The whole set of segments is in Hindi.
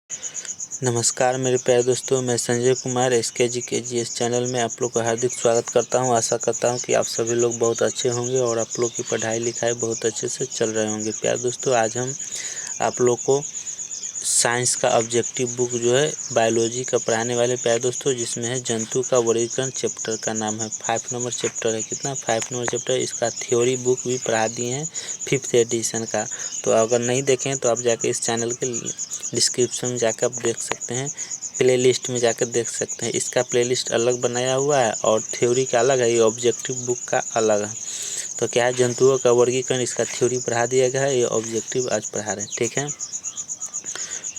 नमस्कार मेरे प्यारे दोस्तों, मैं संजय कुमार SKGKGS चैनल में आप लोग का हार्दिक स्वागत करता हूं। आशा करता हूं कि आप सभी लोग बहुत अच्छे होंगे और आप लोग की पढ़ाई लिखाई बहुत अच्छे से चल रहे होंगे। प्यारे दोस्तों, आज हम आप लोग को साइंस का ऑब्जेक्टिव बुक जो है बायोलॉजी का पढ़ाने वाले प्यारे दोस्तों, जिसमें है जंतु का वर्गीकरण। चैप्टर का नाम है 5 नंबर चैप्टर है। कितना 5 नंबर चैप्टर। इसका थ्योरी बुक भी पढ़ा दिए हैं 5th एडिशन का। तो अगर नहीं देखें तो आप जाके इस चैनल के डिस्क्रिप्शन में जाकर आप देख सकते हैं, प्लेलिस्ट में जाकर देख सकते हैं। इसका प्लेलिस्ट अलग बनाया हुआ है और थ्योरी का अलग है, ये ऑब्जेक्टिव बुक का अलग है। तो क्या है, जंतुओं का वर्गीकरण, इसका थ्योरी पढ़ा दिया गया है, ये ऑब्जेक्टिव आज पढ़ा रहे हैं। ठीक है,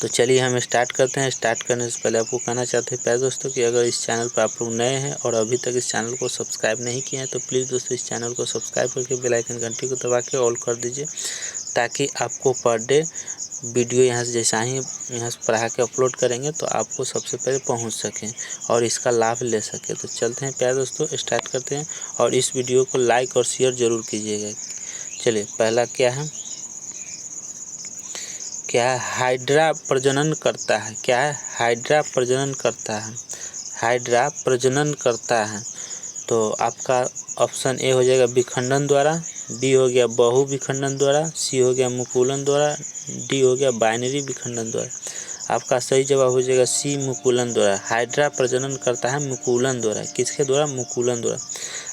तो चलिए हम स्टार्ट करते हैं। स्टार्ट करने से पहले आपको कहना चाहते हैं प्यारे दोस्तों कि अगर इस चैनल पर आप लोग नए हैं और अभी तक इस चैनल को सब्सक्राइब नहीं किए हैं तो प्लीज़ दोस्तों इस चैनल को सब्सक्राइब करके बेल आइकन घंटी को दबा के ऑल कर दीजिए, ताकि आपको पर डे वीडियो यहाँ से जैसा ही यहाँ से पढ़ा के अपलोड करेंगे तो आपको सबसे पहले पहुँच सकें और इसका लाभ ले सकें। तो चलते हैं प्यारे दोस्तों, स्टार्ट करते हैं और इस वीडियो को लाइक और शेयर ज़रूर कीजिएगा। चलिए, पहला क्या है, हाइड्रा प्रजनन करता है। क्या है, हाइड्रा प्रजनन करता है। हाइड्रा प्रजनन करता है। तो आपका ऑप्शन ए हो जाएगा विखंडन द्वारा, बी हो गया बहु विखंडन द्वारा, सी हो गया मुकुलन द्वारा, डी हो गया बाइनरी विखंडन द्वारा। आपका सही जवाब हो जाएगा सी, मुकुलन द्वारा। हाइड्रा प्रजनन करता है मुकुलन द्वारा। किसके द्वारा? मुकुलन द्वारा।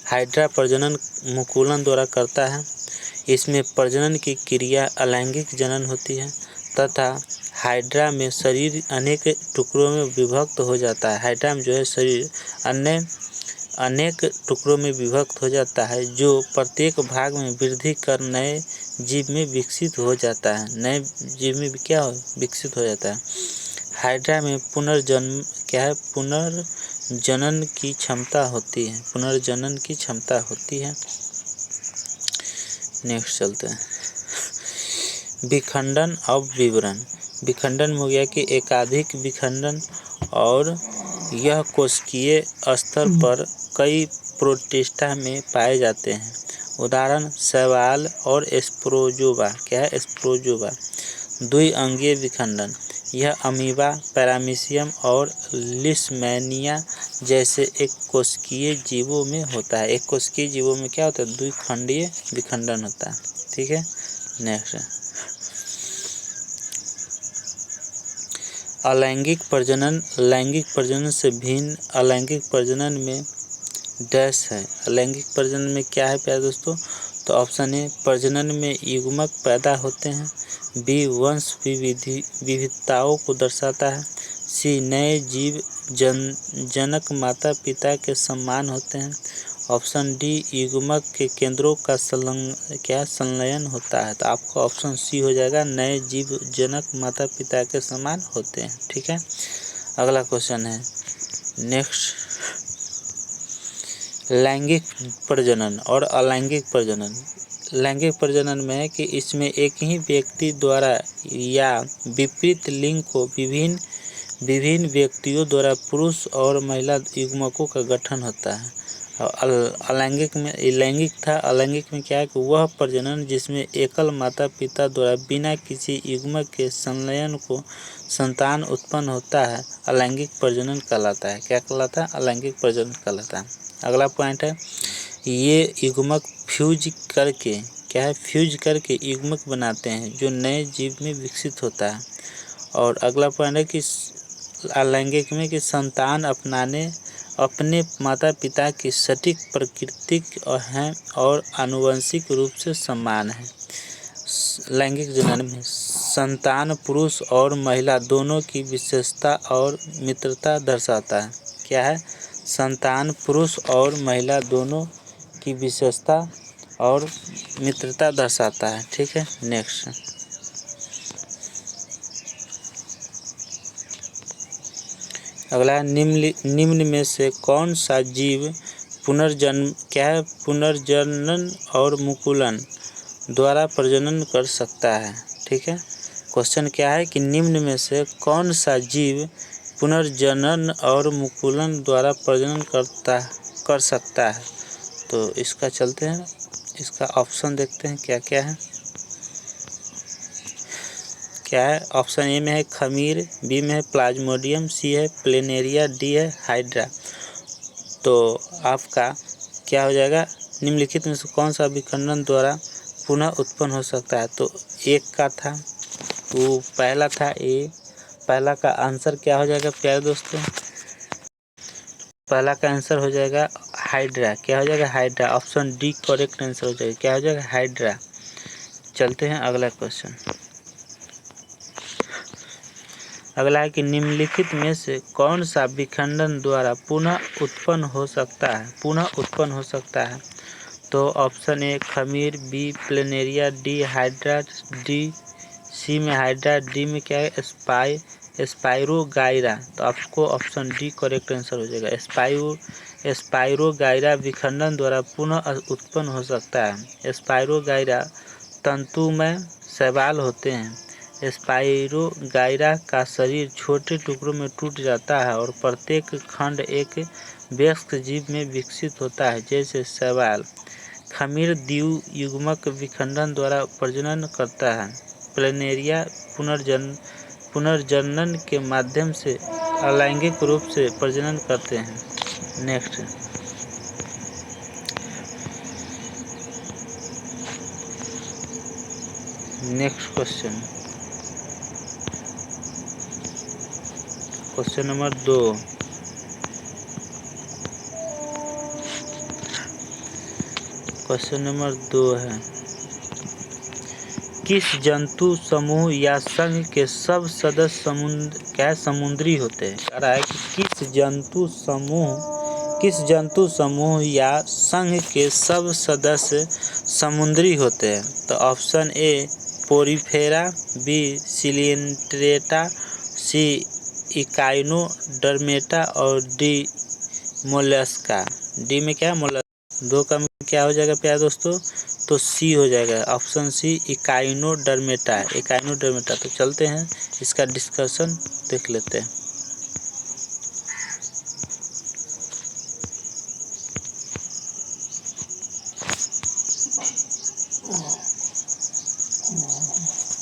हाइड्रा प्रजनन मुकुलन द्वारा करता है। इसमें प्रजनन की क्रिया अलैंगिक जनन होती है तथा हाइड्रा में शरीर अनेक टुकड़ों में विभक्त हो जाता है। हाइड्रा में जो है शरीर अनेक टुकड़ों में विभक्त हो जाता है, जो प्रत्येक भाग में वृद्धि कर नए जीव में विकसित हो जाता है। नए जीव में क्या विकसित हो जाता है। हाइड्रा में पुनर्जन्म क्या है, पुनर्जनन की क्षमता होती है। पुनर्जनन की क्षमता होती है। नेक्स्ट चलते हैं, विखंडन और विवरण। विखंडन हो गया कि एकाधिक विखंडन और यह कोशिकीय स्तर पर कई प्रोटिस्टा में पाए जाते हैं। उदाहरण शैवाल और स्पोरोजोवा। क्या है, स्पोरोजोवा। द्विअंगीय विखंडन, यह अमीबा, पैरामीशियम और लिशमैनिया जैसे एक कोशिकीय जीवों में होता है। एक कोशिकीय जीवों में क्या होता है, द्विखंडीय विखंडन होता है। ठीक है, नेक्स्ट अलैंगिक प्रजनन। लैंगिक प्रजनन से भिन्न अलैंगिक प्रजनन में डैश है। अलैंगिक प्रजनन में क्या है प्यारे दोस्तों? तो ऑप्शन ए, प्रजनन में युग्मक पैदा होते हैं। बी, वंश विविधताओं को दर्शाता है। सी, नए जीव जनक माता पिता के समान होते हैं। ऑप्शन डी, युग्मक के केंद्रों का संलयन होता है। तो आपका ऑप्शन सी हो जाएगा, नए जीव जनक माता पिता के समान होते हैं। ठीक है, अगला क्वेश्चन है नेक्स्ट, लैंगिक प्रजनन और अलैंगिक प्रजनन। लैंगिक प्रजनन में है कि इसमें एक ही व्यक्ति द्वारा या विपरीत लिंग को विभिन्न व्यक्तियों द्वारा पुरुष और महिला युग्मकों का गठन होता है। अलैंगिक में लैंगिक था। अलैंगिक में क्या है कि वह प्रजनन जिसमें एकल माता पिता द्वारा बिना किसी युग्मक के संलयन को संतान उत्पन्न होता है, अलैंगिक प्रजनन कहलाता है। क्या कहलाता है? अलैंगिक प्रजनन कहलाता है। अगला पॉइंट है, ये युग्मक फ्यूज करके क्या है, फ्यूज करके युग्मक बनाते हैं जो नए जीव में विकसित होता है। और अगला पॉइंट है कि अलैंगिक में कि संतान अपने माता पिता की सटीक प्राकृतिक हैं और आनुवंशिक रूप से समान है। लैंगिक जनन में संतान पुरुष और महिला दोनों की विशेषता और मित्रता दर्शाता है। क्या है? संतान पुरुष और महिला दोनों की विशेषता और मित्रता दर्शाता है। ठीक है, नेक्स्ट अगला, निम्न में से कौन सा जीव पुनर्जनन और मुकुलन द्वारा प्रजनन कर सकता है। ठीक है, क्वेश्चन क्या है कि निम्न में से कौन सा जीव पुनर्जनन और मुकुलन द्वारा प्रजनन कर सकता है। तो इसका चलते हैं, इसका ऑप्शन देखते हैं क्या क्या है। क्या है, ऑप्शन ए में है खमीर, बी में है प्लाज्मोडियम, सी है प्लेनेरिया, डी है हाइड्रा। तो आपका क्या हो जाएगा, निम्नलिखित में से कौन सा विखंडन द्वारा पुनः उत्पन्न हो सकता है। तो एक का था वो पहला था ए, पहला का आंसर क्या हो जाएगा प्यारे दोस्तों, पहला का आंसर हो जाएगा हाइड्रा। क्या हो जाएगा, hydra. Option D correct answer हो जाएगा, क्या हो जाएगा, हाइड्रा। चलते हैं अगला क्वेश्चन। अगला है कि निम्नलिखित में से कौन सा विखंडन द्वारा पुनः उत्पन्न हो सकता है, पुनः उत्पन्न हो सकता है। तो ऑप्शन ए खमीर, b planaria, d hydra, d c में हाइड्रा, डी में क्या है स्पाइरोगाइरा। तो आपको ऑप्शन डी करेक्ट आंसर हो जाएगा। स्पाइरोगाइरा विखंडन द्वारा पुनः उत्पन्न हो सकता है। स्पाइरोगाइरा तंतुमय शैवाल होते हैं। स्पाइरोगाइरा का शरीर छोटे टुकड़ों में टूट जाता है और प्रत्येक खंड एक वयस्क जीव में विकसित होता है, जैसे शैवाल। खमीर द्वियुग्मक विखंडन द्वारा प्रजनन करता है। प्लेनेरिया पुनर्जनन के माध्यम से अलैंगिक रूप से प्रजनन करते हैं। Next question number 2। Question number 2 है, किस जंतु समूह या संघ के सब सदस्य समुद्री होते हैं। कह रहा है कि किस जंतु समूह या संघ के सब सदस्य समुद्री होते हैं। तो option A porifera, B coelenterata, C echinodermata और डी मोलस्का। डी में क्या है, मोलस्का। 2 का क्या हो जाएगा प्यारे दोस्तों, तो सी हो जाएगा, ऑप्शन सी इकाइनोडर्मेटा। तो चलते हैं इसका डिस्कशन देख लेते हैं।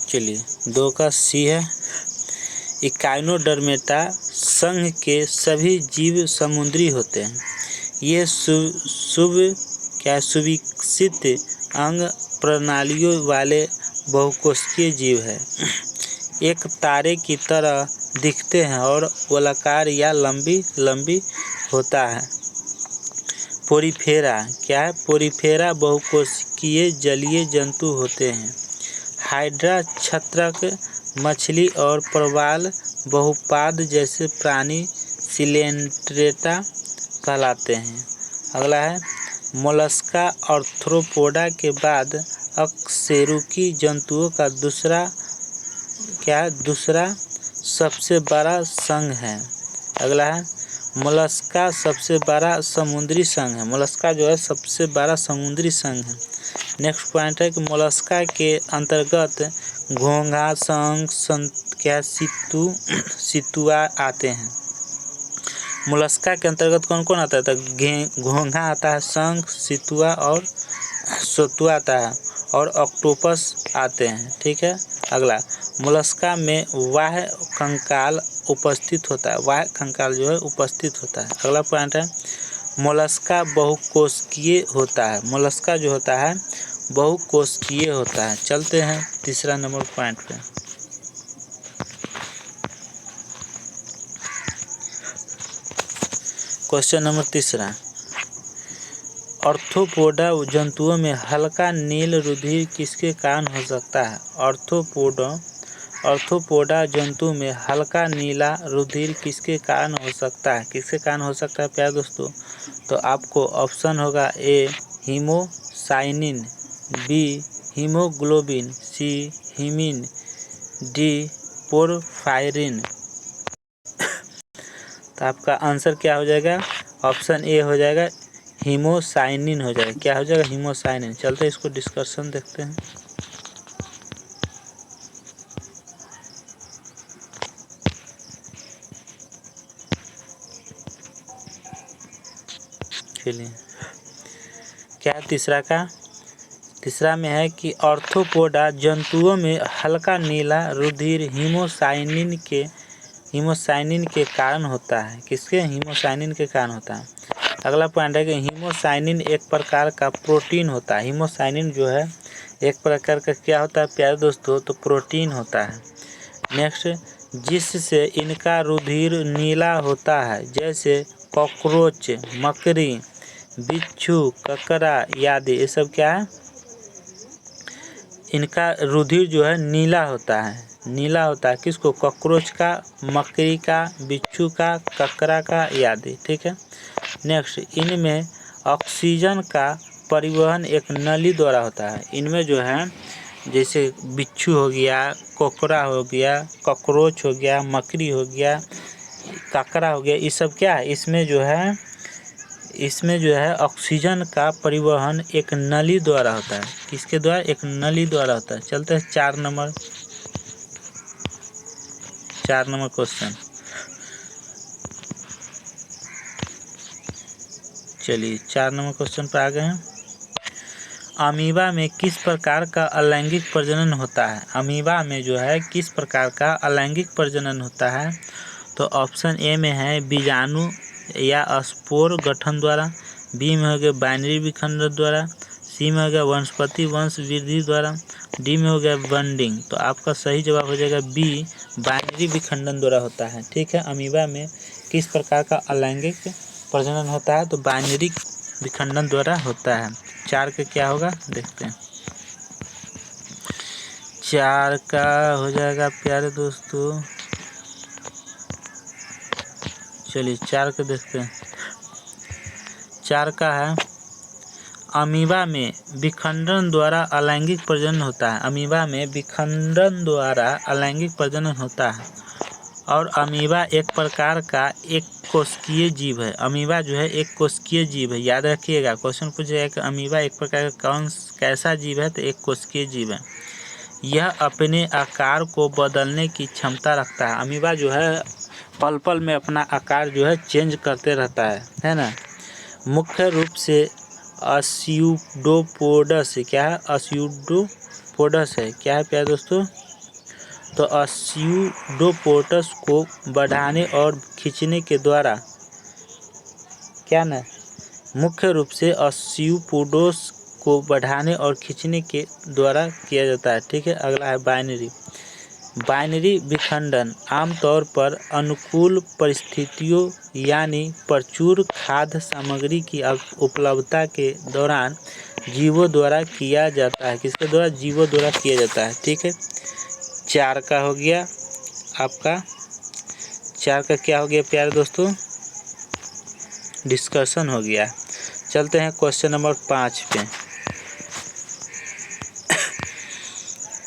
चलिए 2 का सी है। इकाइनोडर्मेटा संघ के सभी जीव समुद्री होते हैं। ये सुविकसित अंग प्रणालियों वाले बहुकोशिकीय जीव है। एक तारे की तरह दिखते हैं और गोलाकार या लंबी होता है। पोरीफेरा क्या है, पोरीफेरा बहुकोशिकीय जलीय जंतु होते हैं। हाइड्रा छत्रक, मछली और प्रवाल बहुपाद जैसे प्राणी सिलेंट्रेटा कहलाते हैं। अगला है मोलस्का आर्थ्रोपोडा के बाद अकशेरुकी जंतुओं का दूसरा सबसे बड़ा संघ है। अगला है मोलस्का सबसे बड़ा समुद्री संघ है। मोलस्का जो है सबसे बड़ा समुद्री संघ है। नेक्स्ट पॉइंट है कि मोलस्का के अंतर्गत घोंघा, शंख, सितुआ आते हैं। मोलस्का के अंतर्गत कौन कौन आता है, तो घोंघा आता है, शंख, सितुआ और सतुआ आता है और ऑक्टोपस आते हैं। ठीक है। अगला मोलस्का में वाह्य कंकाल उपस्थित होता है। वाह्य कंकाल जो है उपस्थित होता है। अगला पॉइंट है मोलस्का बहुकोशिकीय होता है। मोलस्का जो होता है बहुकोशिकीय होता है। चलते हैं तीसरा नंबर पॉइंट पे। क्वेश्चन नंबर 3, आर्थ्रोपोडा जंतुओं में हल्का नील रुधिर किसके कारण हो सकता है। आर्थ्रोपोडा जंतु में हल्का नीला रुधिर किसके कारण हो सकता है, प्यारे दोस्तों। तो आपको ऑप्शन होगा ए हीमोसाइनिन, बी हीमोग्लोबिन, सी हीमिन, डी पोरफायरिन। तो आपका आंसर क्या हो जाएगा, ऑप्शन ए हो जाएगा, हीमोसाइनिन हो जाएगा। क्या हो जाएगा, हीमोसाइनिन। चलते इसको डिस्कशन देखते हैं। चलिए क्या है तीसरा का, तीसरा में है कि ऑर्थोपोडा जंतुओं में हल्का नीला रुधिर हीमोसाइनिन के कारण होता है। किसके? हीमोसाइनिन के कारण होता है। अगला पॉइंट है कि हीमोसाइनिन एक प्रकार का प्रोटीन होता है। हीमोसाइनिन जो है एक प्रकार का क्या होता है प्यारे दोस्तों? तो प्रोटीन होता है। नेक्स्ट, जिससे इनका रुधिर नीला होता है, जैसे कॉकरोच, मकड़ी, बिच्छू, ककड़ा आदि। ये सब क्या है? इनका रुधिर जो है नीला होता है। नीला होता है किसको? कॉकरोच का, मकड़ी का, बिच्छू का, ककड़ा का आदि। ठीक है। नेक्स्ट, इनमें ऑक्सीजन का परिवहन एक नली द्वारा होता है। इनमें जो है जैसे बिच्छू हो गया, ककड़ा हो गया, कॉकरोच हो गया, मकड़ी हो गया, ककड़ा हो गया, ये सब क्या है? इसमें जो है ऑक्सीजन का परिवहन एक नली द्वारा होता है। किसके द्वारा? एक नली द्वारा होता है। चलते हैं 4 नंबर क्वेश्चन। चलिए 4 नंबर क्वेश्चन पर आ गए हैं। अमीबा में किस प्रकार का अलैंगिक प्रजनन होता है? अमीबा में जो है किस प्रकार का अलैंगिक प्रजनन होता है? तो ऑप्शन ए में है बीजाणु या स्पोर गठन द्वारा, बी में हो गया बाइनरी विखंडन द्वारा, सी में हो गया वनस्पति वंश वृद्धि द्वारा, डी में हो गया बंडिंग। तो आपका सही जवाब हो जाएगा बी, बाइनरी विखंडन द्वारा होता है। ठीक है। अमीबा में किस प्रकार का अलैंगिक प्रजनन होता है? तो बाइनरी विखंडन द्वारा होता है। 4 का क्या होगा देखते हैं। 4 का हो जाएगा प्यारे दोस्तों, चलिए 4 का देखते हैं। 4 का है अमीबा में विखंडन द्वारा अलैंगिक प्रजनन होता है। अमीबा में विखंडन द्वारा अलैंगिक प्रजनन होता है और अमीबा एक प्रकार का एक कोशिकीय जीव है। अमीबा जो है एक कोशिकीय जीव है। याद रखिएगा, क्वेश्चन पूछेगा कि अमीबा एक प्रकार का कैसा जीव है? तो एक कोशिकीय जीव है। यह अपने आकार को बदलने की क्षमता रखता है। अमीबा जो है पल पल में अपना आकार जो है चेंज करते रहता है ना। मुख्य रूप से अस्यूडोपोडस क्या है? अस्यूडोपोडस है। क्या है प्यारे दोस्तों? तो अस्यूडोपोडस को बढ़ाने और खींचने के द्वारा क्या ना, मुख्य रूप से अस्यूडोपोडस को बढ़ाने और खींचने के द्वारा किया जाता है। ठीक है। अगला है बाइनरी विखंडन आमतौर पर अनुकूल परिस्थितियों यानी प्रचुर खाद्य सामग्री की उपलब्धता के दौरान जीवों द्वारा किया जाता है। किसके द्वारा? जीवों द्वारा किया जाता है। ठीक है। 4 का हो गया आपका। 4 का क्या हो गया प्यारे दोस्तों? डिस्कशन हो गया। चलते हैं क्वेश्चन नंबर 5 पे।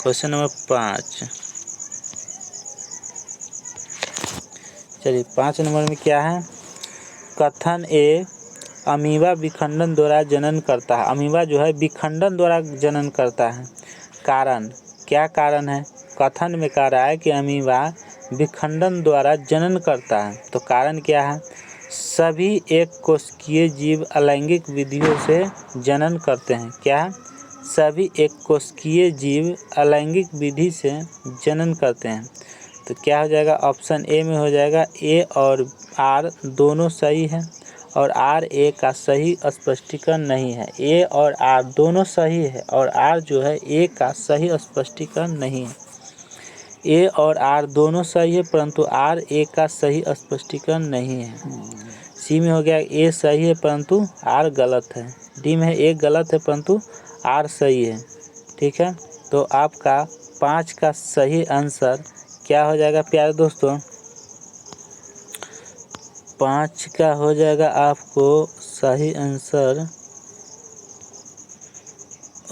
क्वेश्चन नंबर 5, चलिए 5 नंबर में क्या है? कथन ए अमीबा विखंडन द्वारा जनन करता है। अमीबा जो है विखंडन द्वारा जनन करता है। कारण क्या कारण है? कथन में कह रहा है कि अमीबा विखंडन द्वारा जनन करता है। तो कारण क्या है? सभी एक कोशिकीय जीव अलैंगिक विधियों से जनन करते हैं। क्या? सभी एक कोशिकीय जीव अलैंगिक विधि से जनन करते हैं। तो क्या हो जाएगा? ऑप्शन ए में हो जाएगा ए और आर दोनों सही है और आर ए का सही स्पष्टीकरण नहीं है। ए और आर दोनों सही है और आर जो है ए का सही स्पष्टीकरण नहीं है। ए और आर दोनों सही है परंतु आर ए का सही स्पष्टीकरण नहीं है। सी में हो गया ए सही है परंतु आर गलत है। डी में ए गलत है परंतु आर सही है। ठीक है। तो आपका 5 का सही आंसर क्या हो जाएगा प्यारे दोस्तों? 5 का हो जाएगा आपको सही आंसर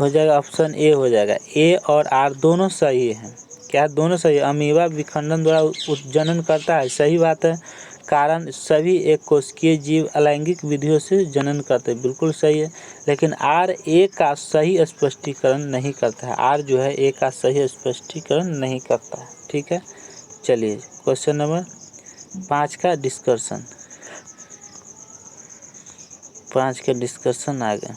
हो जाएगा ऑप्शन ए हो जाएगा। ए और आर दोनों सही हैं। क्या? दोनों सही है। अमीबा विखंडन द्वारा जनन करता है, सही बात है। कारण सभी एक कोशिकीय जीव अलैंगिक विधियों से जनन करते हैं, बिल्कुल सही है। लेकिन आर ए का सही स्पष्टीकरण नहीं करता है। आर जो है ए का सही स्पष्टीकरण नहीं करता है। ठीक है। चलिए क्वेश्चन नंबर 5 का डिस्कशन। 5 का डिस्कशन आ गया।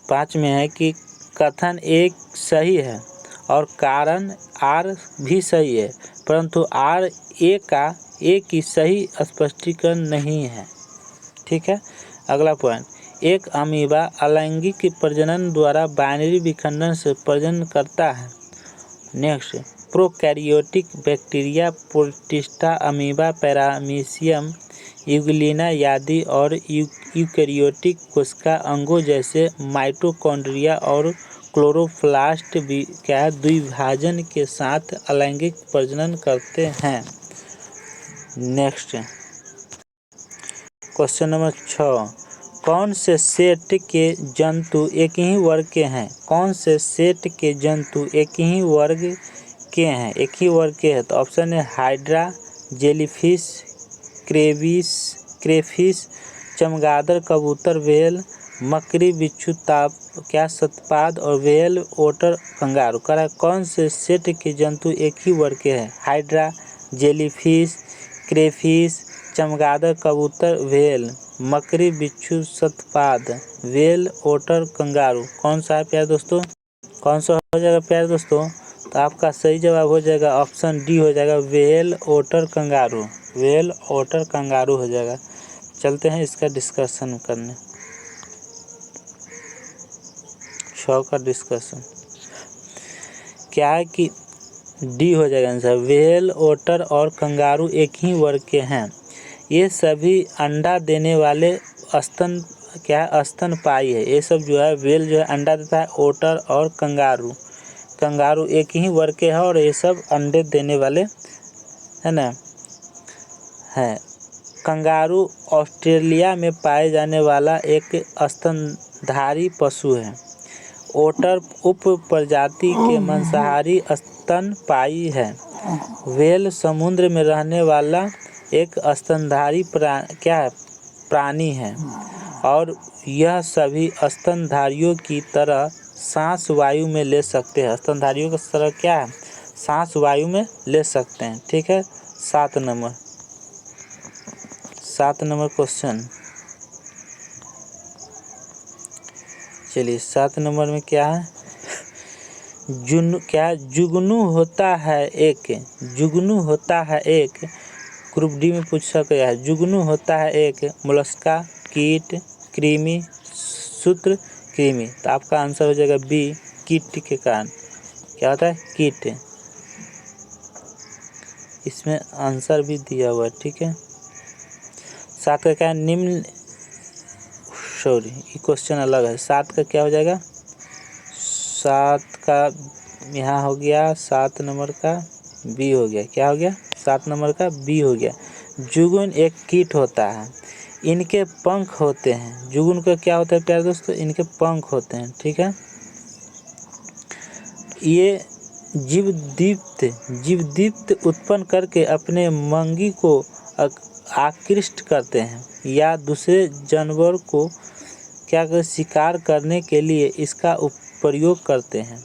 5 में है कि कथन एक सही है और कारण आर भी सही है, परंतु आर ए की सही स्पष्टीकरण नहीं है। ठीक है। अगला पॉइंट, एक अमीबा अलैंगिक प्रजनन द्वारा बाइनरी विखंडन से प्रजनन करता है। Next, prokaryotic bacteria, protista, amoeba, paramecium, Euglena आदि और यूकैरियोटिक कोशिका अंगों जैसे माइटोकॉन्ड्रिया और क्लोरोप्लास्ट क्या द्विभाजन के साथ अलैंगिक प्रजनन करते हैं। नेक्स्ट, क्वेश्चन नंबर 6, कौन से सेट के जंतु एक ही वर्ग के हैं? कौन से सेट के जंतु एक ही वर्ग के हैं? एक ही वर्ग के हैं तो ऑप्शन है हाइड्रा, जेलीफिश, क्रेफिश, चमगादड़, कबूतर, व्हेल, मकड़ी, बिच्छू, सतपाद और व्हेल, ओटर, कंगारू। कह रहा है कौन से सेट के जंतु एक ही वर्ग के हैं? हाइड्रा, जेलीफिश, क्रेफिश, चमगादड़, कबूतर, व्हेल, मकड़ी, बिच्छू, सतपाद, व्हेल, ओटर, कंगारू। कौन सा है प्यारे दोस्तों? कौन सा हो जाएगा प्यारे दोस्तों? तो आपका सही जवाब हो जाएगा ऑप्शन डी हो जाएगा, व्हेल, ओटर, कंगारू। व्हेल, ओटर, कंगारू हो जाएगा। चलते हैं इसका डिस्कशन करने। 6 का डिस्कशन क्या है कि डी हो जाएगा आंसर। व्हेल, ओटर और कंगारू एक ही वर्ग के हैं। ये सभी अंडा देने वाले स्तनपायी है। ये सब जो है व्हेल जो है अंडा देता है, ओटर और कंगारू एक ही वर्ग के है और ये सब अंडे देने वाले है ना है। कंगारू ऑस्ट्रेलिया में पाए जाने वाला एक स्तनधारी पशु है। ओटर उप प्रजाति के मांसाहारी स्तनपायी है। व्हेल समुद्र में रहने वाला एक स्तनधारी प्राणी है और यह सभी स्तनधारियों की तरह सांस वायु में ले सकते हैं। स्तनधारियों की तरह क्या है? सांस वायु में ले सकते हैं। ठीक है। 7 नंबर क्वेश्चन। चलिए 7 नंबर में क्या है? जुगनू होता है एक ग्रुप डी में पूछा गया है। जुगनू होता है एक मोलस्का, कीट, कृमि, सूत्रकृमि। तो आपका आंसर हो जाएगा बी, कीट के कारण। क्या होता है? कीट। इसमें आंसर भी दिया हुआ है। ठीक है। 7 का क्या है? ये क्वेश्चन अलग है। 7 का क्या हो जाएगा? 7 का यहाँ हो गया, 7 नंबर का बी हो गया। क्या हो गया? 7 नंबर का बी हो गया। जुगुन एक कीट होता है। इनके पंख होते हैं। जुगुन का क्या होता है प्यारे दोस्तों? इनके पंख होते हैं। ठीक है। ये जीवदीप्त उत्पन्न करके अपने मंगी को आकृष्ट करते हैं या दूसरे जानवर को शिकार करने के लिए इसका प्रयोग करते हैं।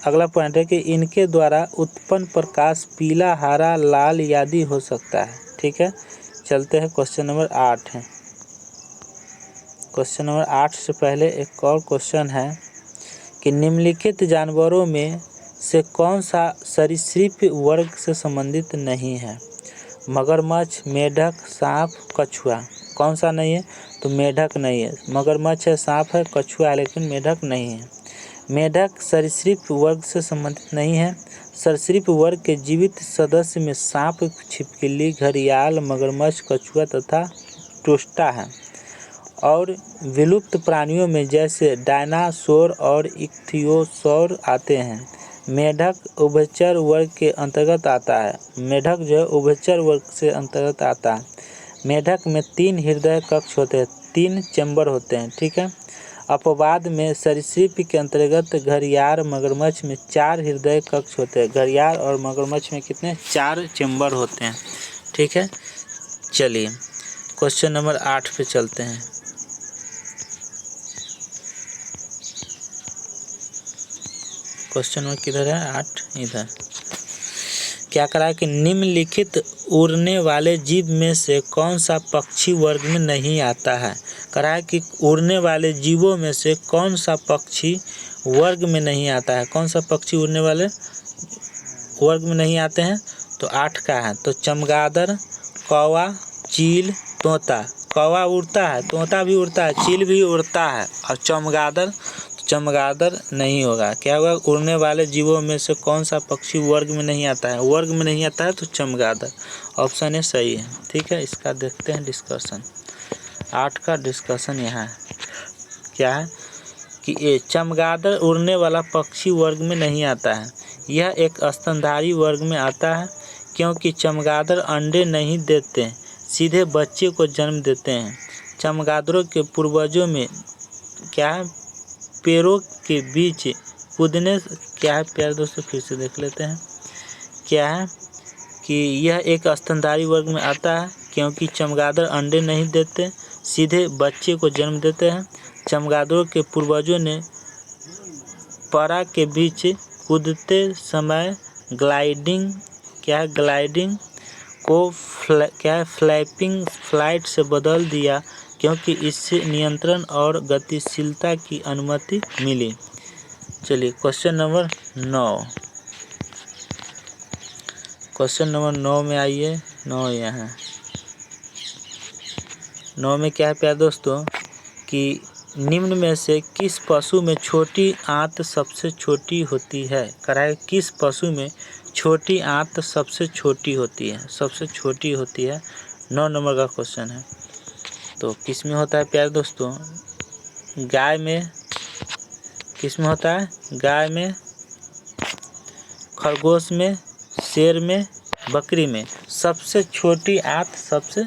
अगला पॉइंट है कि इनके द्वारा उत्पन्न प्रकाश पीला, हरा, लाल आदि हो सकता है। ठीक है। चलते हैं क्वेश्चन नंबर 8 है। क्वेश्चन नंबर 8 से पहले एक और क्वेश्चन है कि निम्नलिखित जानवरों में से कौन सा सरीसृप वर्ग से संबंधित नहीं है? मगरमच्छ, मेढक, सांप, कछुआ। कौन सा नहीं है? तो मेढक नहीं है। मगरमच्छ है, सांप है, कछुआ है, लेकिन मेढक नहीं है। मेढक सरीसृप वर्ग से संबंधित नहीं है। सरीसृप वर्ग के जीवित सदस्य में सांप, छिपकली, घड़ियाल, मगरमच्छ, कछुआ तथा टोस्टा है। और विलुप्त प्राणियों में जैसे डायनासोर और इख्थियोसौर आते हैं। मेढक उभयचर वर्ग के अंतर्गत आता है। मेढक जो है उभयचर वर्ग से अंतर्गत आता है। मेढक में 3 हृदय कक्ष होते हैं, 3 चैम्बर होते हैं। ठीक है। अपवाद में सरीसृप के अंतर्गत घड़ियाल, मगरमच्छ में 4 हृदय कक्ष होते हैं। घड़ियाल और मगरमच्छ में कितने? 4 चैम्बर होते हैं। ठीक है। चलिए क्वेश्चन नंबर 8 पे चलते हैं। क्वेश्चन नंबर किधर है? 8 इधर। क्या करा है कि निम्नलिखित उड़ने वाले जीव में से कौन सा पक्षी वर्ग में नहीं आता है। करा है कि उड़ने वाले जीवों में से कौन सा पक्षी वर्ग में नहीं आता है। कौन सा पक्षी उड़ने वाले वर्ग में नहीं आते हैं, तो 8 का है। तो चमगादड़, कौवा, चील, तोता। कौवा उड़ता है, तोता भी उड़ता है, चील भी उड़ता है, और चमगादड़ नहीं होगा। क्या होगा, उड़ने वाले जीवों में से कौन सा पक्षी वर्ग में नहीं आता है। वर्ग में नहीं आता है तो चमगादड़, ऑप्शन ए सही है। ठीक है, इसका देखते हैं डिस्कशन। 8 का डिस्कशन यहाँ है, क्या है कि ये चमगादड़ उड़ने वाला पक्षी वर्ग में नहीं आता है। यह एक स्तनधारी वर्ग में आता है, क्योंकि चमगादड़ अंडे नहीं देते, सीधे बच्चे को जन्म देते हैं। चमगादड़ों के पूर्वजों में क्या है, पैरों के बीच कूदने, क्या है प्यारे दोस्तों फिर से देख लेते हैं। क्या है कि यह एक स्तनधारी वर्ग में आता है, क्योंकि चमगादड़ अंडे नहीं देते, सीधे बच्चे को जन्म देते हैं। चमगादड़ों के पूर्वजों ने परा के बीच कूदते समय ग्लाइडिंग, क्या है ग्लाइडिंग को क्या है फ्लैपिंग फ्लाइट से बदल दिया, क्योंकि इससे नियंत्रण और गतिशीलता की अनुमति मिली। चलिए क्वेश्चन नंबर 9। क्वेश्चन नंबर 9 में आइए। 9 यहाँ 9 में क्या है प्यारे दोस्तों कि निम्न में से किस पशु में छोटी आंत सबसे छोटी होती है। कराए किस पशु में छोटी आंत सबसे छोटी होती है, सबसे छोटी होती है। 9 नंबर का क्वेश्चन है। तो किस में होता है प्यारे दोस्तों, गाय में, किस में होता है, गाय में, खरगोश में, शेर में, बकरी में। सबसे छोटी आंत सबसे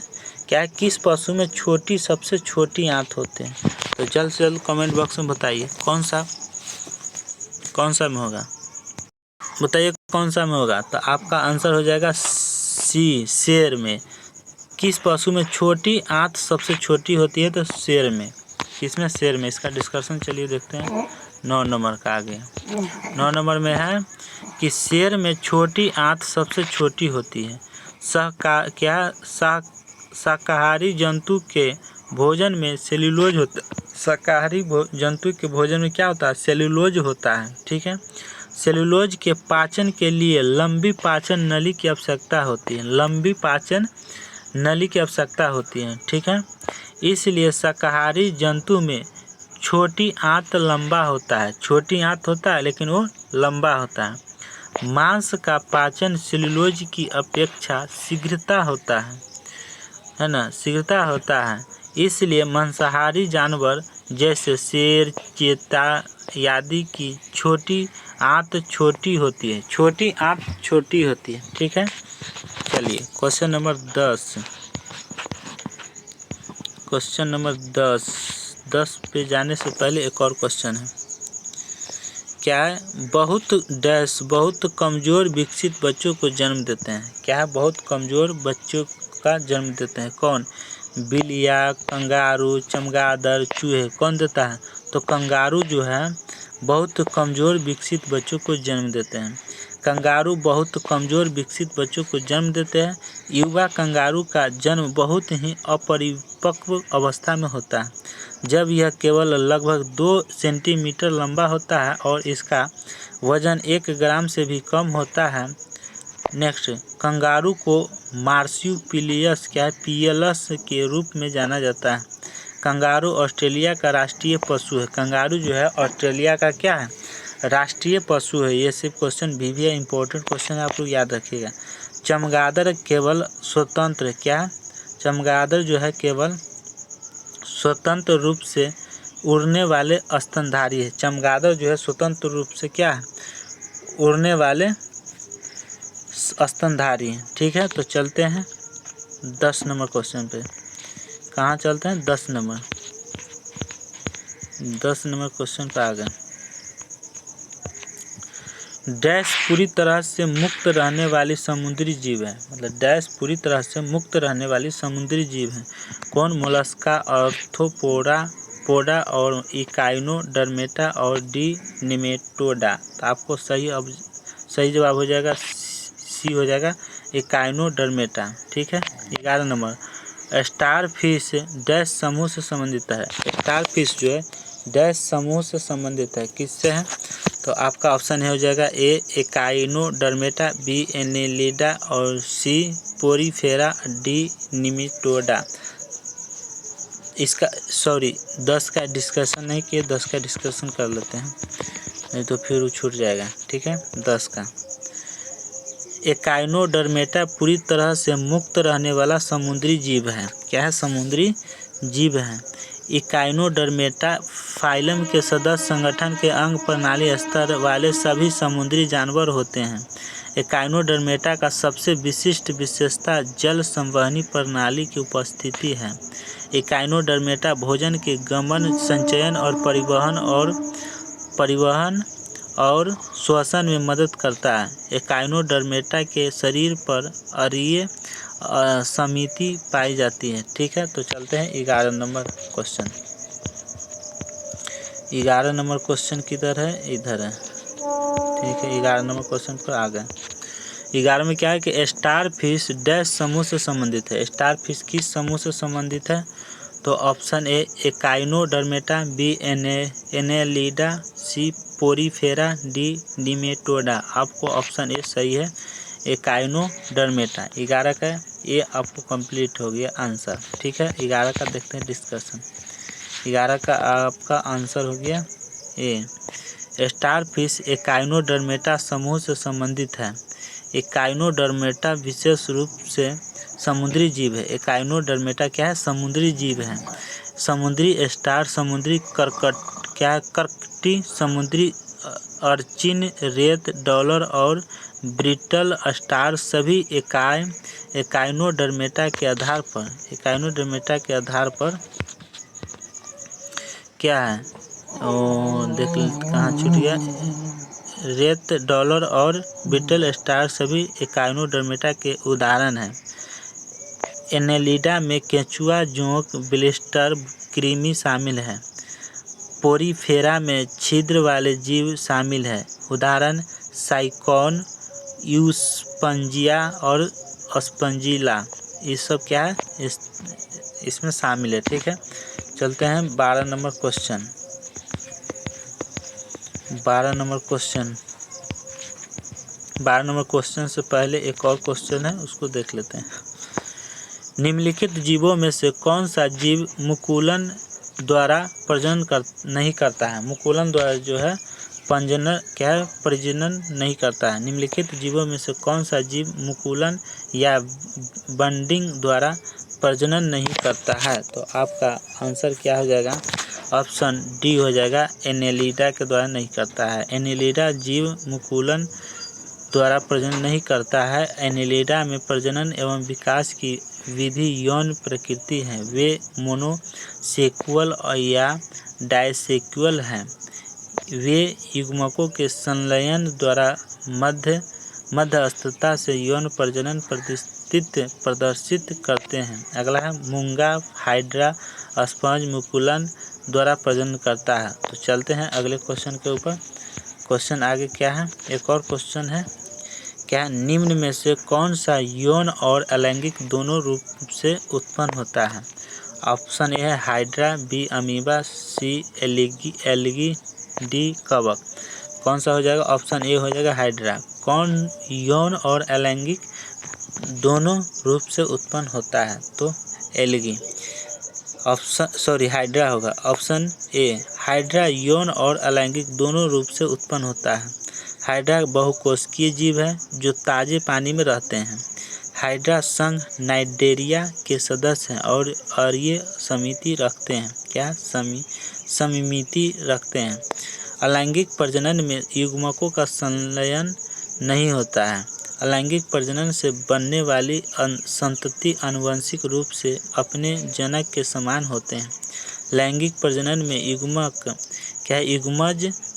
क्या है, किस पशु में छोटी सबसे छोटी आंत होते हैं। तो जल्द से जल्द कमेंट बॉक्स में बताइए कौन सा में होगा, बताइए कौन सा में होगा। तो आपका आंसर हो जाएगा सी, शेर में। किस पशु में छोटी आंत सबसे छोटी होती है, तो शेर में। किसमें, शेर में। इसका डिस्कशन चलिए देखते हैं 9 नंबर का आगे। 9 नंबर में है कि शेर में छोटी आंत सबसे छोटी होती है। शाकाहारी जंतु के भोजन में सेल्यूलोज होता है। शाकाहारी जंतु के भोजन में क्या होता है, सेल्यूलोज होता है। ठीक है, सेल्यूलोज के पाचन के लिए लंबी पाचन नली की आवश्यकता होती है, लंबी पाचन नली की आवश्यकता होती है। ठीक है, इसलिए शाकाहारी जंतु में छोटी आंत लंबा होता है, छोटी आंत होता है लेकिन वो लंबा होता है। मांस का पाचन सेल्यूलोज की अपेक्षा शीघ्रता होता है ना, शीघ्रता होता है। इसलिए मांसाहारी जानवर जैसे शेर, चीता आदि की छोटी आंत छोटी होती है, छोटी आंत छोटी होती है। ठीक है, चलिए क्वेश्चन नंबर 10। क्वेश्चन नंबर 10 पे जाने से पहले एक और क्वेश्चन है। क्या है, बहुत कमज़ोर विकसित बच्चों को जन्म देते हैं। क्या है, बहुत कमज़ोर बच्चों का जन्म देते हैं। कौन, बिल्लियाँ, कंगारू, चमगादड़, चूहे। कौन देता है, तो कंगारू जो है बहुत कमज़ोर विकसित बच्चों को जन्म देते हैं। कंगारू बहुत कमज़ोर विकसित बच्चों को जन्म देते हैं। युवा कंगारू का जन्म बहुत ही अपरिपक्व अवस्था में होता है, जब यह केवल लगभग 2 सेंटीमीटर लंबा होता है और इसका वजन 1 ग्राम से भी कम होता है। नेक्स्ट, कंगारू को मार्supialius, क्या है, पियलस के रूप में जाना जाता है। कंगारू ऑस्ट्रेलिया का राष्ट्रीय पशु है। कंगारू जो है ऑस्ट्रेलिया का क्या है, राष्ट्रीय पशु है। ये सिर्फ क्वेश्चन भी है, इंपॉर्टेंट क्वेश्चन है, आप लोग याद रखिएगा। चमगादड़ केवल स्वतंत्र, क्या, चमगादड़ जो है केवल स्वतंत्र रूप से उड़ने वाले स्तनधारी है। चमगादड़ जो है स्वतंत्र रूप से क्या है, उड़ने वाले स्तनधारी है। ठीक है, तो चलते हैं 10 नंबर क्वेश्चन पे। कहाँ चलते हैं, 10 नंबर क्वेश्चन पे आ गए। डैश पूरी तरह से मुक्त रहने वाली समुद्री जीव है, मतलब डैश पूरी तरह से मुक्त रहने वाली समुद्री जीव है। कौन, मोलस्का, आर्थ्रोपोडा और इकाइनोडर्मेटा और डी निमेटोडा। तो आपको सही जवाब हो जाएगा सी हो जाएगा एकाइनोडर्मेटा। ठीक है। 11 नंबर, स्टार फिश डैश समूह से संबंधित है। स्टार फिश जो है डैश समूह से संबंधित है, किससे है? तो आपका ऑप्शन है हो जाएगा ए एकाइनोडर्मेटा, बी एनेलिडा और सी पोरीफेरा, डी निमेटोडा। इसका 10 का डिस्कशन नहीं किए, 10 का डिस्कशन कर लेते हैं, नहीं तो फिर वो छूट जाएगा। ठीक है। 10 का, एकाइनोडर्मेटा पूरी तरह से मुक्त रहने वाला समुद्री जीव है। क्या है? समुद्री जीव है। एकाइनोडर्मेटा फाइलम के सदस्य संगठन के अंग प्रणाली स्तर वाले सभी समुद्री जानवर होते हैं। एकाइनोडर्मेटा का सबसे विशिष्ट विशेषता जल संवहनी प्रणाली की उपस्थिति है। एकाइनोडर्मेटा भोजन के गमन, संचयन और परिवहन और श्वसन में मदद करता है। एकाइनोडर्मेटा के शरीर पर अरीय समिति पाई जाती है। ठीक है। तो चलते हैं 11 नंबर क्वेश्चन। 11 नंबर क्वेश्चन किधर है? इधर है। ठीक है। 11 नंबर क्वेश्चन पर आ गए। 11 में क्या है कि स्टार फिश डैश समूह से संबंधित है। स्टार फिश किस समूह से संबंधित है? तो option a echinodermata, b annelida, c porifera, d nematoda. आपको ऑप्शन ए सही है, एकाइनोडर्मेटा। 11 का ये आपको कंप्लीट हो गया आंसर। ठीक है। 11 का देखते हैं डिस्कशन। 11 का आपका आंसर हो गया ए, स्टार फिश एकाइनोडर्मेटा समूह से संबंधित है। एकाइनोडर्मेटा विशेष रूप से समुद्री जीव है। एकाइनोडर्मेटा क्या है? समुद्री जीव है। समुद्री स्टार, समुद्री कर्कटी, समुद्री अर्चिन, रेत, डॉलर और ब्रिटल स्टार सभी एकाइनोडर्मेटा के आधार पर क्या है? देख कहाँ छूट गया। रेत, डॉलर और ब्रिटल स्टार सभी एकाइनोडर्मेटा के उदाहरण हैं। एनेलिडा में केंचुआ, जोंक, ब्लिस्टर, कृमि शामिल है। पोरीफेरा में छिद्र वाले जीव शामिल है। उदाहरण साइकोन, यूस्पंजिया और स्पंजिला। ये सब क्या है? इसमें शामिल है। ठीक है। चलते हैं 12 नंबर क्वेश्चन। 12 नंबर क्वेश्चन से पहले एक और क्वेश्चन है, उसको देख लेते हैं। निम्नलिखित जीवों में से कौन सा जीव मुकुलन द्वारा प्रजनन नहीं करता है? मुकुलन द्वारा जो है प्रजनन नहीं करता है। निम्नलिखित जीवों में से कौन सा जीव मुकुलन या बंडिंग द्वारा प्रजनन नहीं करता है? तो आपका आंसर क्या हो जाएगा? ऑप्शन डी हो जाएगा, एनेलिडा के द्वारा नहीं करता है। एनेलिडा जीव मुकुलन द्वारा प्रजनन नहीं करता है। एनेलिडा में प्रजनन एवं विकास की विधि यौन प्रकृति है। वे मोनोसेक्सुअल या डायसेक्सुअल हैं। वे युग्मकों के संलयन द्वारा मध्यस्थता से यौन प्रजनन प्रदर्शित करते हैं। अगला है मूंगा हाइड्रा स्पंज मुकुलन द्वारा प्रजनन करता है। तो चलते हैं अगले क्वेश्चन के ऊपर। क्वेश्चन आगे क्या है? एक और क्वेश्चन है, क्या निम्न में से कौन सा यौन और अलैंगिक दोनों रूप से उत्पन्न होता है? ऑप्शन ए है हाइड्रा, बी अमीबा, सी एलगी, डी कवक। कौन सा हो जाएगा? ऑप्शन ए हो जाएगा हाइड्रा। कौन यौन और अलैंगिक दोनों रूप से उत्पन्न होता है? तो एलगी। हाइड्रा होगा। ऑप्शन ए हाइड्रा यौन और अलैंगिक दोनों रूप से उत्पन्न होता है। हाइड्रा बहुकोशिकीय जीव है जो ताजे पानी में रहते हैं। हाइड्रा संघ नाइडेरिया के सदस्य हैं और अरीय समिति रखते हैं। क्या? समिति रखते हैं। अलैंगिक प्रजनन में युग्मकों का संलयन नहीं होता है। अलैंगिक प्रजनन से बनने वाली संतति आनुवंशिक रूप से अपने जनक के समान होते हैं। लैंगिक प्रजनन में युग्मज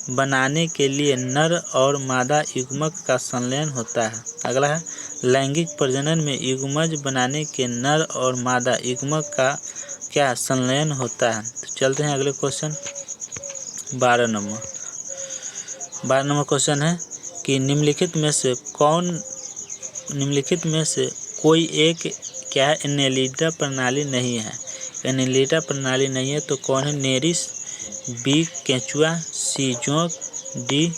बनाने के लिए नर और मादा युग्मक का संलयन होता है। अगला है लैंगिक प्रजनन में युग्मज बनाने के नर और मादा युग्मक का क्या संलयन होता है। तो चलते हैं अगले क्वेश्चन 12 नंबर क्वेश्चन है कि निम्नलिखित में से कौन निम्नलिखित में से कोई एक क्या है, एनेलिडा प्रणाली नहीं है। एनेलिडा प्रणाली नहीं है तो कौन है, नेरिस, बी केंचुआ, सी जोंक, डी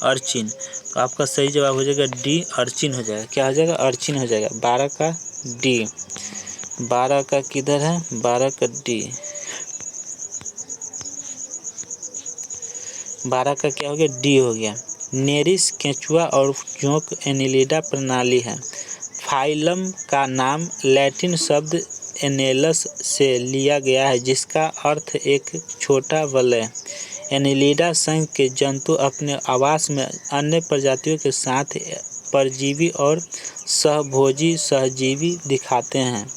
अर्चिन। तो आपका सही जवाब हो जाएगा डी अर्चिन हो जाएगा। क्या हो जाएगा, अर्चिन हो जाएगा। 12 का डी, 12 का किधर है, 12 का डी, 12 का क्या हो गया, डी हो गया। नेरिस, केंचुआ और जोंक एनेलिडा प्रणाली है। फाइलम का नाम लैटिन शब्द एनेलस से लिया गया है जिसका अर्थ एक छोटा वलय। एनेलिडा संघ के जंतु अपने आवास में अन्य प्रजातियों के साथ परजीवी और सहभोजी सहजीवी दिखाते हैं।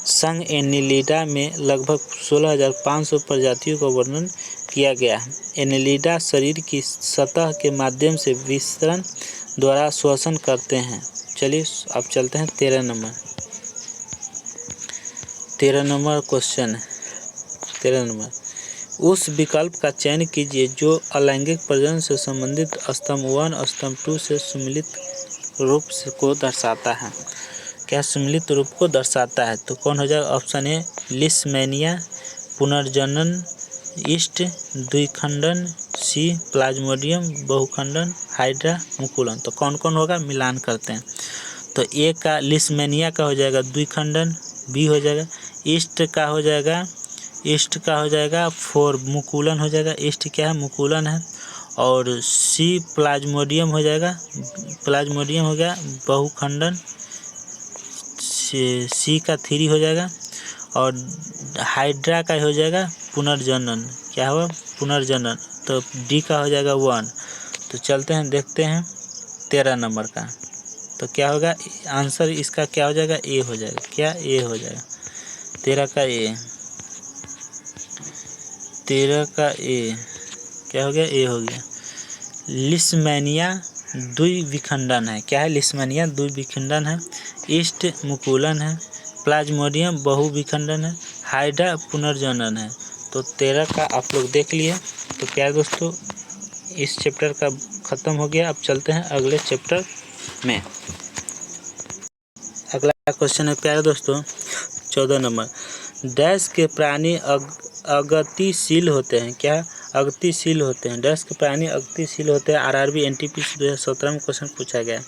संघ एनेलिडा में लगभग 16,500 प्रजातियों का वर्णन किया गया है। एनेलिडा शरीर की सतह के माध्यम से विसरण द्वारा श्वसन करते हैं। चलिए अब चलते हैं 13 नंबर क्वेश्चन है। 13 नंबर, उस विकल्प का चयन कीजिए जो अलैंगिक प्रजनन से संबंधित स्तंभ 1 स्तंभ 2 से सम्मिलित रूप को दर्शाता है। क्या सम्मिलित रूप को दर्शाता है, तो कौन हो जाएगा, ऑप्शन ए लिस्मेनिया, पुनर्जनन, ईस्ट द्विखंडन, सी प्लाज्मोडियम बहुखंडन, हाइड्रा मुकुलन। तो कौन कौन होगा, मिलान करते हैं। तो ए का लिस्मेनिया का हो जाएगा द्विखंडन, बी हो जाएगा ईस्ट का हो जाएगा फोर मुकुलन हो जाएगा। ईस्ट क्या है, मुकुलन है। और सी प्लाज्मोडियम हो जाएगा, प्लाज्मोडियम हो गया बहुखंडन, सी का 3 हो जाएगा। और हाइड्रा का हो जाएगा पुनर्जनन, क्या हुआ, पुनर्जनन। तो डी का हो जाएगा 1। तो चलते हैं देखते हैं 13 नंबर का। तो क्या होगा, आंसर इसका क्या हो जाएगा, ए हो जाएगा। क्या, ए हो जाएगा। 13 का ए, 13 का ए क्या हो गया, ए हो गया। लिस्मेनिया द्विविखंडन है। क्या है, लिस्मेनिया द्विविखंडन है। ईस्ट मुकुलन है, प्लाज्मोडियम बहुविखंडन है, हाइड्रा पुनर्जनन है। तो 13 का आप लोग देख लिए। तो प्यारे दोस्तों, इस चैप्टर का ख़त्म हो गया। अब चलते हैं अगले चैप्टर में। अगला क्वेश्चन है प्यारे दोस्तों 14 नंबर, डैश के प्राणी अगतिशील होते हैं। क्या, अगतिशील होते हैं। डैश के प्राणी अगतिशील होते हैं। आरआरबी एनटीपीसी 2017 में क्वेश्चन पूछा गया।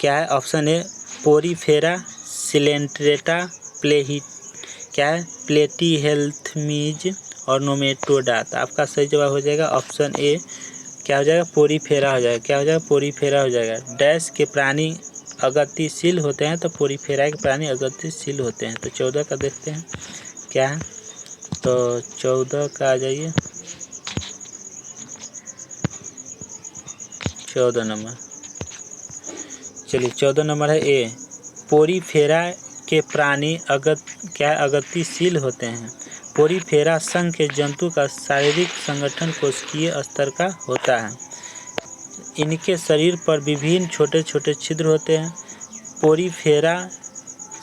क्या है, ऑप्शन ए पोरीफेरा, सिलेंट्रेटा, प्लेटीहेल्थमीज और नोमेटोडा। तो आपका सही जवाब हो जाएगा ऑप्शन ए, क्या हो जाएगा, पोरीफेरा हो जाएगा। क्या हो जाएगा, पोरीफेरा हो जाएगा। डैश के प्राणी अगतिशील होते हैं, तो पोरीफेरा के प्राणी अगतिशील होते हैं। तो 14 का देखते हैं क्या है। तो 14 का आ जाइए, 14 नंबर। चलिए 14 नंबर है ए, पोरीफेरा के प्राणी अगतिशील होते हैं। पोरीफेरा संघ के जंतु का शारीरिक संगठन कोशिकीय स्तर का होता है। इनके शरीर पर विभिन्न छोटे छोटे छिद्र होते हैं। पोरीफेरा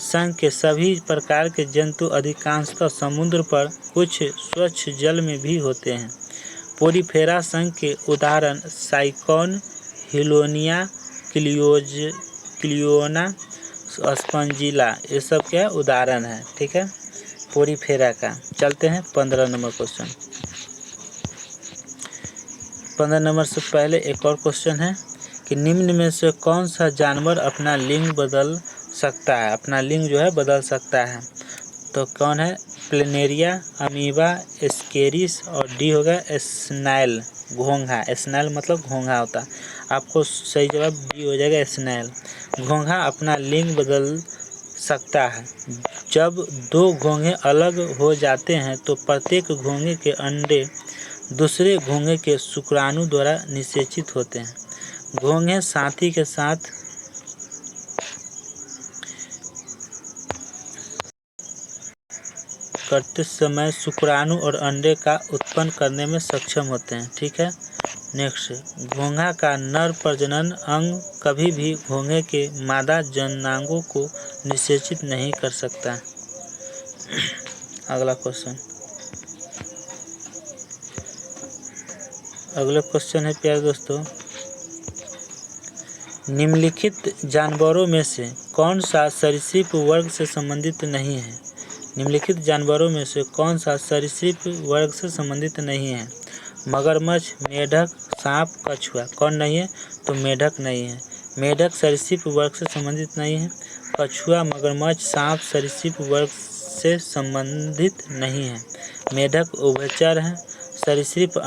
संघ के सभी प्रकार के जंतु अधिकांशतः समुद्र पर, कुछ स्वच्छ जल में भी होते हैं। पोरीफेरा संघ के उदाहरण साइकोन, हिलोनिया, क्लियोना, स्पंजिला, ये सब क्या उदाहरण है। ठीक है, पोरीफेरा का। चलते हैं 15 नंबर क्वेश्चन। 15 नंबर से पहले एक और क्वेश्चन है कि निम्न में से कौन सा जानवर अपना लिंग बदल सकता है, अपना लिंग जो है बदल सकता है। तो कौन है, प्लेनेरिया, अमीबा, एस्केरिस और डी होगा स्नैल, घोंघा। स्नैल मतलब घोंघा होता है। आपको सही जवाब डी हो जाएगा, स्नैल। घोंघा अपना लिंग बदल सकता है। जब 2 घोंघे अलग हो जाते हैं तो प्रत्येक घोंघे के अंडे दूसरे घोंघे के शुक्राणु द्वारा निषेचित होते हैं। घोंघे साथी के साथ करते समय शुक्राणु और अंडे का उत्पन्न करने में सक्षम होते हैं। ठीक है, नेक्स्ट, घोंघा का नर प्रजनन अंग कभी भी घोंघे के मादा जननांगों को निषेचित नहीं कर सकता। अगला क्वेश्चन, अगला क्वेश्चन है प्यारे दोस्तों निम्नलिखित जानवरों में से कौन सा सरीसृप वर्ग से संबंधित नहीं है? निम्नलिखित जानवरों में से कौन सा सरीसृप वर्ग से संबंधित नहीं है? मगरमच्छ, मेढक, सांप, कछुआ। कौन नहीं है? तो मेढक नहीं है। मेढक सरीसृप वर्ग से संबंधित नहीं है। कछुआ, मगरमच्छ, सांप सरीसृप वर्ग से संबंधित नहीं है। मेढक उभयचर है। सरीसृप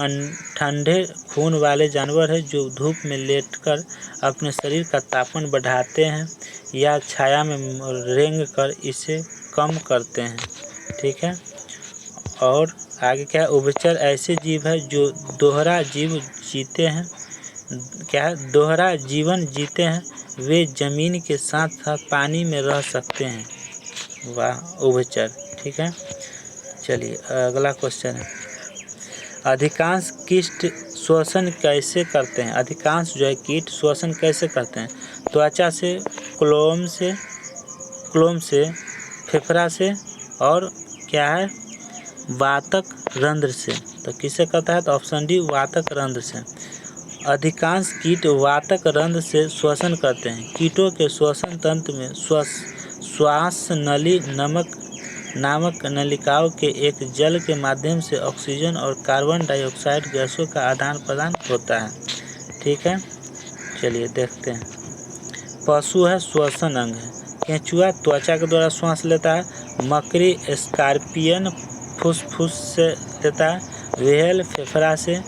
ठंडे खून वाले जानवर है जो धूप में लेटकर अपने शरीर का तापमान बढ़ाते हैं या छाया में रेंग कर इसे कम करते हैं। ठीक है। और आगे क्या है? उभयचर ऐसे जीव है जो दोहरा जीवन जीते हैं। क्या है? दोहरा जीवन जीते हैं। वे जमीन के साथ साथ पानी में रह सकते हैं। वाह, उभयचर। ठीक है। चलिए अगला क्वेश्चन है, अधिकांश कीट श्वसन कैसे करते हैं? अधिकांश जो है कीट श्वसन कैसे करते हैं? त्वचा से, क्लोम से, फेफड़ा से और क्या है? वातक रंध्र से। तो किससे करता है? तो ऑप्शन डी, वातक रंध्र से। अधिकांश कीट वातक रंध्र से श्वसन करते हैं। कीटों के श्वसन तंत्र में श्वास नली नामक नलिकाओं के एक जल के माध्यम से ऑक्सीजन और कार्बन डाइऑक्साइड गैसों का आदान प्रदान होता है। ठीक है। चलिए देखते हैं। पशु है, श्वसन अंग है। केंचुआ त्वचा के द्वारा श्वास लेता है। मकड़ी स्कॉर्पियन फुसफुस से लेता है। व्हेल फेफड़ा से।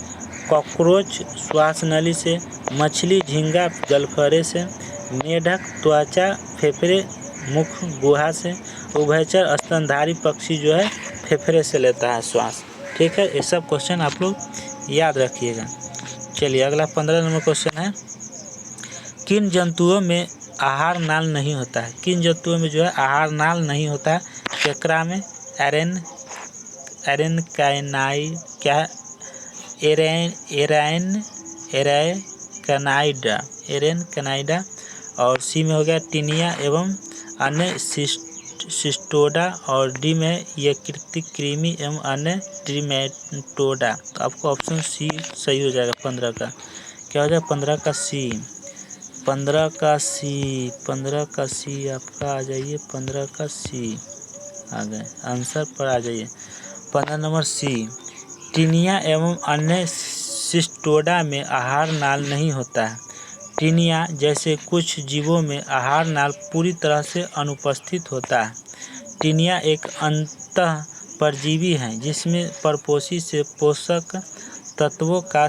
कॉकरोच श्वास नली से। मछली झींगा गलफरे से। मेढक त्वचा, फेफड़े, मुख, गुहा से। उभयचर स्तनधारी पक्षी जो है फेफड़े से लेता है श्वास। ठीक है। ये सब क्वेश्चन आप लोग याद रखिएगा। चलिए अगला 15 नंबर क्वेश्चन है, किन जंतुओं में आहार नाल नहीं होता है? किन जंतुओं में जो है आहार नाल नहीं होता है? केकड़ा में एरेनकानाइडा और सी में हो गया टिनिया एवं अन्य सिस्टोडा और डी में यकृतिक कृमि एवं अन्य ट्रिमेटोडा। तो आपको ऑप्शन सी सही हो जाएगा। 15 का क्या हो जाएगा? 15 का सी। 15 का सी आपका आ जाइए। 15 का सी आ गए, आंसर पर आ जाइए। 15 नंबर सी, टिनिया एवं अन्य सिस्टोडा में आहार नाल नहीं होता है। टिनिया जैसे कुछ जीवों में आहार नाल पूरी तरह से अनुपस्थित होता है। टिनिया एक अंतः परजीवी है जिसमें परपोषी से पोषक तत्वों का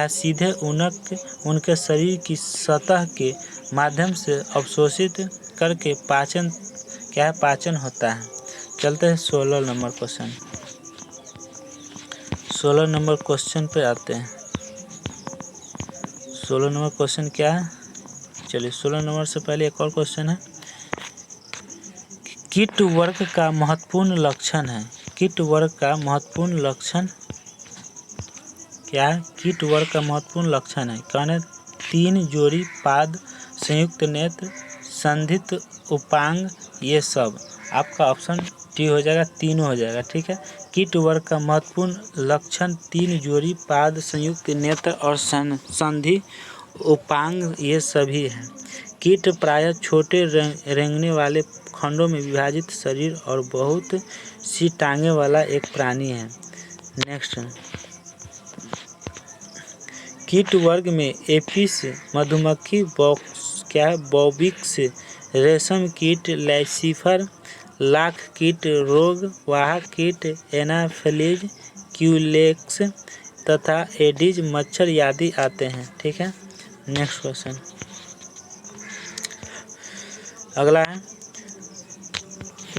सीधे उनके शरीर की सतह के माध्यम से अवशोषित करके पाचन होता है। चलते हैं 16 नंबर क्वेश्चन। 16 नंबर क्वेश्चन पे आते हैं। 16 नंबर क्वेश्चन क्या है? चलिए 16 नंबर से पहले एक और क्वेश्चन है, कीट वर्ग का महत्वपूर्ण लक्षण है। कीट वर्ग का महत्वपूर्ण लक्षण क्या है? कीट वर्ग का महत्वपूर्ण लक्षण है कौन है? 3 जोड़ी पाद, संयुक्त नेत्र, संधित उपांग, ये सब। आपका ऑप्शन डी हो जाएगा, तीनों हो जाएगा। ठीक है। कीट वर्ग का महत्वपूर्ण लक्षण 3 जोड़ी पाद, संयुक्त नेत्र और संधि उपांग, ये सभी हैं। कीट प्रायः छोटे रेंगने वाले खंडों में विभाजित शरीर और बहुत सी टांगें वाला एक प्राणी है। नेक्स्ट, कीट वर्ग में एपिस मधुमक्खी, बॉबिक्स रेशम कीट, लैसिफर लाख कीट, रोग वाहक कीट, एनाफिलीज, क्यूलेक्स तथा एडिज मच्छर आदि आते हैं। ठीक है। नेक्स्ट क्वेश्चन, अगला है,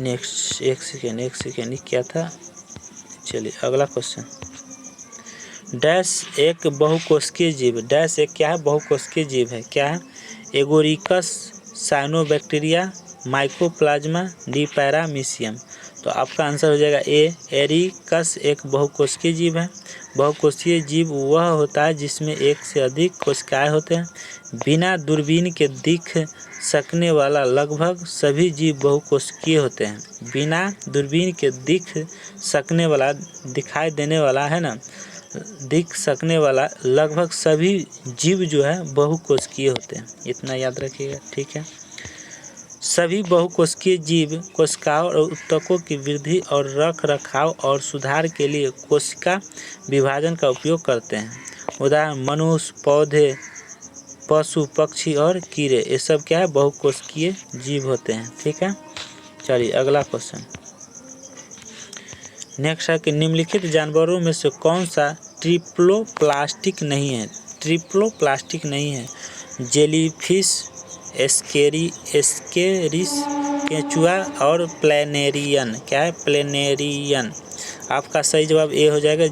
नेक्स्ट एक सेकेंड क्या था? चलिए अगला क्वेश्चन, डैश एक बहुकोशिकीय जीव, डैश एक क्या है? बहुकोशिकीय जीव है। क्या है? एगोरिकस, साइनोबैक्टीरिया, माइकोप्लाज्मा, डी पैरामीशियम। तो आपका आंसर हो जाएगा ए, एरिकस एक बहुकोशिकीय जीव है। बहुकोशिकीय जीव वह होता है जिसमें एक से अधिक कोशिकाएं होते हैं। बिना दूरबीन के दिख सकने वाला लगभग सभी जीव बहुकोशिकीय होते हैं। बिना दूरबीन के दिख सकने वाला, दिखाई देने वाला है ना, दिख सकने वाला लगभग सभी जीव जो है बहुकोशिकीय होते हैं, इतना याद रखिएगा, ठीक है। सभी बहुकोशिकीय जीव कोशिकाओं और ऊतकों की वृद्धि और रख रखाव और सुधार के लिए कोशिका विभाजन का उपयोग करते हैं। उदाहरण मनुष्य, पौधे, पशु, पक्षी और कीड़े, ये सब क्या है, बहुकोशिकीय जीव होते हैं, ठीक है। चलिए अगला क्वेश्चन नेक्स्ट है कि निम्नलिखित जानवरों में से कौन सा ट्रिप्लोप्लास्टिक नहीं है। ट्रिप्लोप्लास्टिक नहीं है। जेलीफिश, एस्केरिस, केंचुआ और प्लेनेरियन। क्या है, प्लेनेरियन। आपका सही जवाब ए हो जाएगा,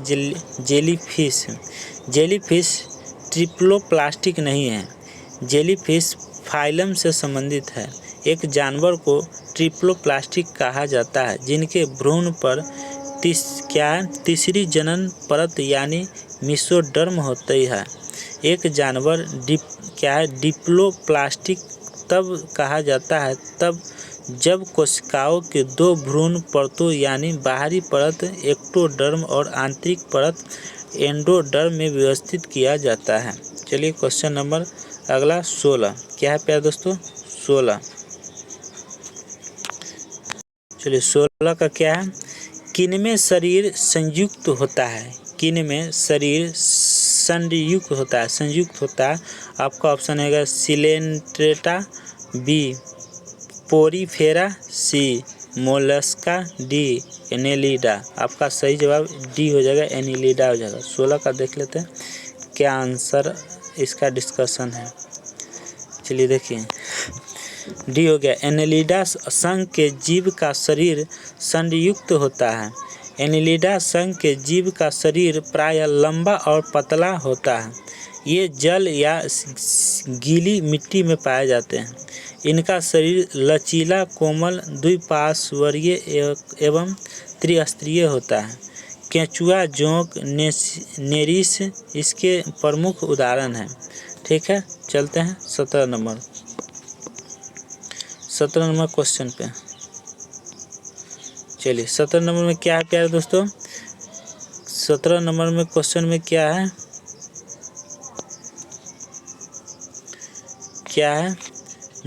जेलीफिश। जेलीफिश ट्रिप्लोप्लास्टिक नहीं है। जेलीफिश फाइलम से संबंधित है। एक जानवर को ट्रिप्लोप्लास्टिक कहा जाता है जिनके भ्रूण पर तीसरी जनन परत यानी मेसोडर्म होती है। एक जानवर डिप्लोप्लास्टिक तब कहा जाता है तब जब कोशिकाओं के दो भ्रूण परतों यानी बाहरी परत एक्टोडर्म और आंतरिक परत एंडोडर्म में व्यवस्थित किया जाता है। चलिए क्वेश्चन नंबर अगला 16 क्या है प्यारे दोस्तों, 16। चलिए 16 का क्या है, किनमें शरीर संयुक्त होता है। किनमें शरीर संयुक्त होता है। आपका ऑप्शन है सिलेंट्रेटा, बी पोरीफेरा, सी मोलस्का, डी एनेलिडा। आपका सही जवाब डी हो जाएगा, एनेलिडा हो जाएगा। 16 का देख लेते हैं क्या आंसर इसका डिस्कशन है। चलिए देखिए, डी हो गया, एनेलिडा संघ के जीव का शरीर संयुक्त होता है। एनेलिडा संघ के जीव का शरीर प्रायः लंबा और पतला होता है। ये जल या गीली मिट्टी में पाए जाते हैं। इनका शरीर लचीला, कोमल, द्विपार्श्वीय एवं त्रिस्तरीय होता है। केंचुआ, जोंक, नेरिस इसके प्रमुख उदाहरण हैं, ठीक है। चलते हैं 17 नंबर क्वेश्चन पे। चलिए 17 नंबर में क्या है प्यारे दोस्तों, 17 नंबर में क्वेश्चन में क्या है,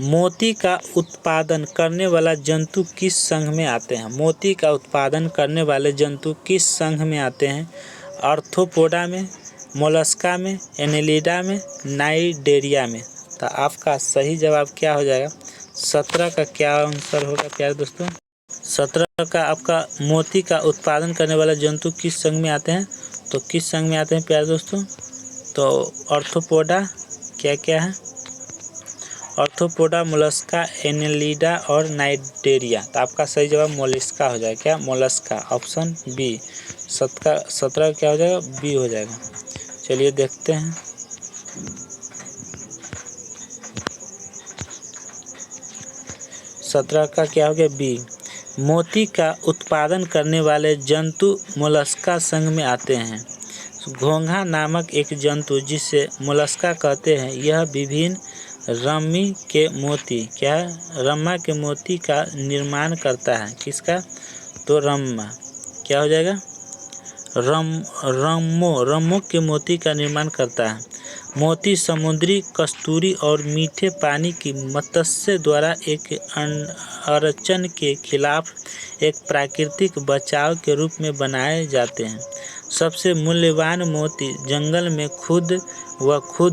मोती का उत्पादन करने वाला जंतु किस संघ में आते हैं। मोती का उत्पादन करने वाले जंतु किस संघ में आते हैं। आर्थ्रोपोडा में, मोलस्का में, एनेलिडा में, नाइडेरिया में। तो आपका सही जवाब क्या हो जाएगा, 17 का क्या आंसर होगा प्यारे दोस्तों। 17 का आपका मोती का उत्पादन करने वाला जंतु किस संघ में आते हैं। तो किस संघ में आते हैं प्यारे दोस्तों, तो आर्थ्रोपोडा क्या है, आर्थ्रोपोडा, मोलस्का, एनेलिडा और नाइडेरिया। तो आपका सही जवाब मोलस्का हो जाएगा। क्या, मोलस्का, ऑप्शन बी। 17 क्या हो जाएगा, बी हो जाएगा। चलिए देखते हैं, सत्रह का क्या हो गया, बी। मोती का उत्पादन करने वाले जंतु मोलस्का संघ में आते हैं। घोंघा नामक एक जंतु जिसे मोलस्का कहते हैं, यह विभिन्न रम्मी के मोती रम्मा के मोती का निर्माण करता है। किसका, तो रम्मा क्या हो जाएगा, रम्मो के मोती का निर्माण करता है। मोती समुद्री कस्तूरी और मीठे पानी की मत्स्य द्वारा एक अड़चन के खिलाफ एक प्राकृतिक बचाव के रूप में बनाए जाते हैं। सबसे मूल्यवान मोती जंगल में खुद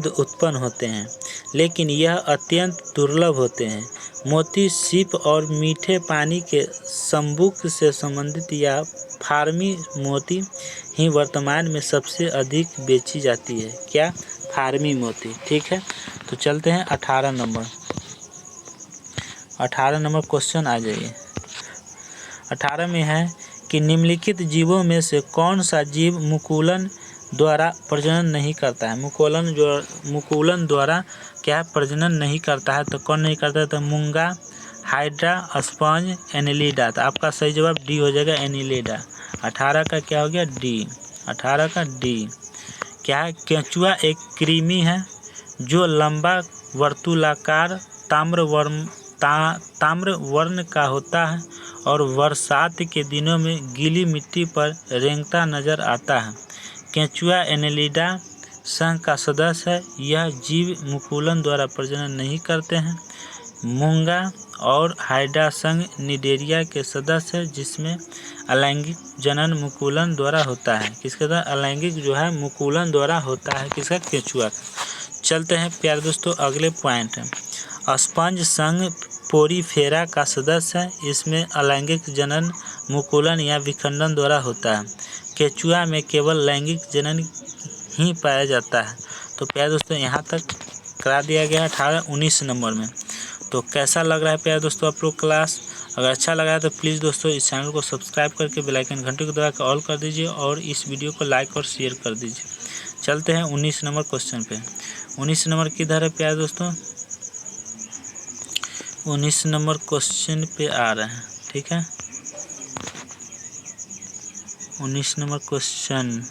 उत्पन्न होते हैं, लेकिन यह अत्यंत दुर्लभ होते हैं। मोती सीप और मीठे पानी के संबुक से संबंधित या फार्मी मोती ही वर्तमान में सबसे अधिक बेची जाती है। क्या, फार्मी मोती, ठीक है। तो चलते हैं 18 नंबर क्वेश्चन आ जाइए। 18 में है कि निम्नलिखित जीवों में से कौन सा जीव मुकुलन द्वारा प्रजनन नहीं करता है। मुकुलन द्वारा क्या प्रजनन नहीं करता है, तो कौन नहीं करता है, तो मूंगा, हाइड्रा, स्पंज, एनेलिडा। तो आपका सही जवाब डी हो जाएगा, एनेलिडा। 18 का क्या हो गया, डी। 18 का डी। क्या है, केंचुआ एक कृमि है जो लंबा वर्तुलाकार ताम्र वर्ण का होता है और बरसात के दिनों में गीली मिट्टी पर रेंगता नजर आता है। केंचुआ एनेलिडा संघ का सदस्य है। यह जीव मुकुलन द्वारा प्रजनन नहीं करते हैं। मूंगा और हाइड्रा संघ निडेरिया के सदस्य है, जिसमें अलैंगिक जनन मुकुलन द्वारा होता है। किसके द्वारा? अलैंगिक जो है मुकुलन द्वारा होता है। किसका? केंचुआ का। चलते हैं प्यारे दोस्तों, अगले पॉइंट है। स्पंज संघ पोरीफेरा का सदस्य है। इसमें अलैंगिक जनन मुकुलन या विखंडन द्वारा होता है। केंचुआ में केवल लैंगिक जनन ही पाया जाता है। तो प्यारे दोस्तों यहाँ तक करा दिया गया 19 नंबर में। तो कैसा लग रहा है प्यारे दोस्तों आप लोग क्लास? अगर अच्छा लगा है तो प्लीज़ दोस्तों इस चैनल को सब्सक्राइब करके बेल आइकन घंटे को दबा कर ऑल कर दीजिए और इस वीडियो को लाइक और शेयर कर दीजिए। चलते हैं 19 नंबर क्वेश्चन पे। 19 नंबर किधर है प्यारे दोस्तों? 19 नंबर क्वेश्चन पे आ रहे हैं, ठीक है। 19 नंबर क्वेश्चन